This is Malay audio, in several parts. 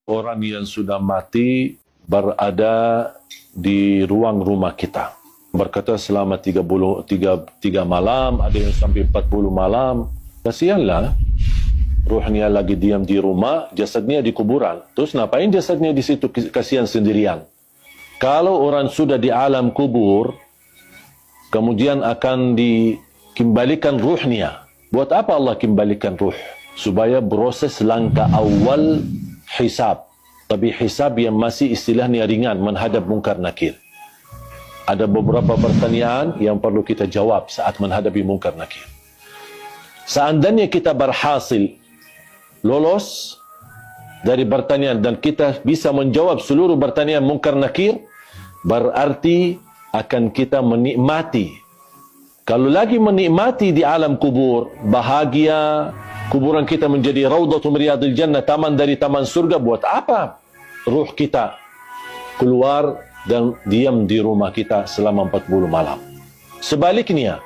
orang yang sudah mati berada di ruang rumah kita. Berkata selama 3 malam, ada yang sampai 40 malam. Kasihanlah, ruhnya lagi diam di rumah, jasadnya di kuburan. Terus ngapain jasadnya di situ, kasihan sendirian? Kalau orang sudah di alam kubur, kemudian akan dikembalikan ruhnya. Buat apa Allah kembalikan ruh? Supaya proses langkah awal hisab. Tapi hisab yang masih istilahnya ringan, menghadap mungkar nakir. Ada beberapa pertanyaan yang perlu kita jawab saat menghadapi mungkar nakir. Seandainya kita berhasil lolos dari pertanyaan dan kita bisa menjawab seluruh pertanyaan mungkar nakir, berarti akan kita menikmati. Kalau lagi menikmati di alam kubur, bahagia, kuburan kita menjadi raudhatu min riyadil jannah, taman dari taman surga. Buat apa ruh kita keluar dan diam di rumah kita selama 40 malam? Sebaliknya,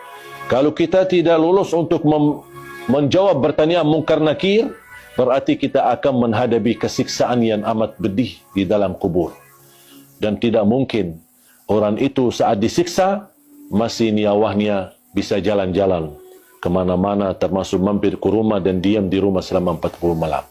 kalau kita tidak lulus untuk menjawab pertanyaan mungkar nakir, berarti kita akan menghadapi kesiksaan yang amat pedih di dalam kubur. Dan tidak mungkin orang itu saat disiksa masih nyawanya bisa jalan-jalan kemana-mana, termasuk mampir ke rumah dan diam di rumah selama 40 malam.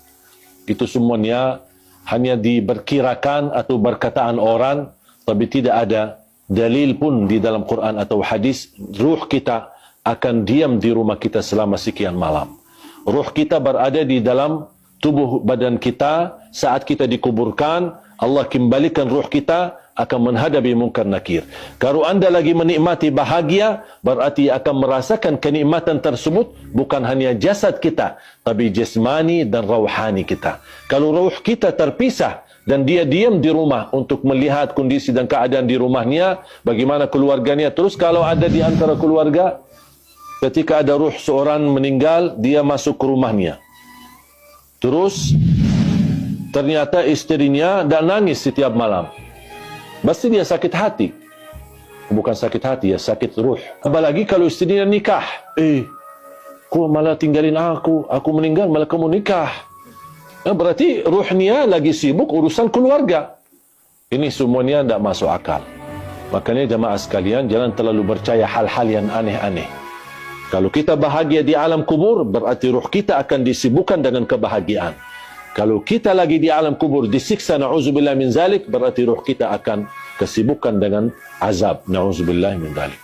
Itu semuanya hanya diperkirakan atau berkataan orang, tapi tidak ada dalil pun di dalam Quran atau hadis ruh kita akan diam di rumah kita selama sekian malam. Ruh kita berada di dalam tubuh badan kita saat kita dikuburkan. Allah kembalikan ruh kita akan menghadapi mungkar nakir. Kalau anda lagi menikmati bahagia, berarti akan merasakan kenikmatan tersebut bukan hanya jasad kita, tapi jasmani dan rauhani kita. Kalau ruh kita terpisah dan dia diam di rumah untuk melihat kondisi dan keadaan di rumahnya, bagaimana keluarganya. Terus kalau ada di antara keluarga, ketika ada ruh seorang meninggal, dia masuk ke rumahnya. Terus ternyata istrinya dah nangis setiap malam. Pasti dia sakit hati. Bukan sakit hati, ya sakit ruh. Apalagi kalau istrinya nikah. Kau malah tinggalin aku meninggal malah kamu nikah. Berarti ruhnya lagi sibuk urusan keluarga. Ini semuanya tidak masuk akal. Makanya jemaah sekalian, jangan terlalu percaya hal-hal yang aneh-aneh. Kalau kita bahagia di alam kubur, berarti ruh kita akan disibukkan dengan kebahagiaan. Kalau kita lagi di alam kubur disiksa, na'udzubillah min zalik, berarti ruh kita akan kesibukan dengan azab, na'udzubillah min zalik.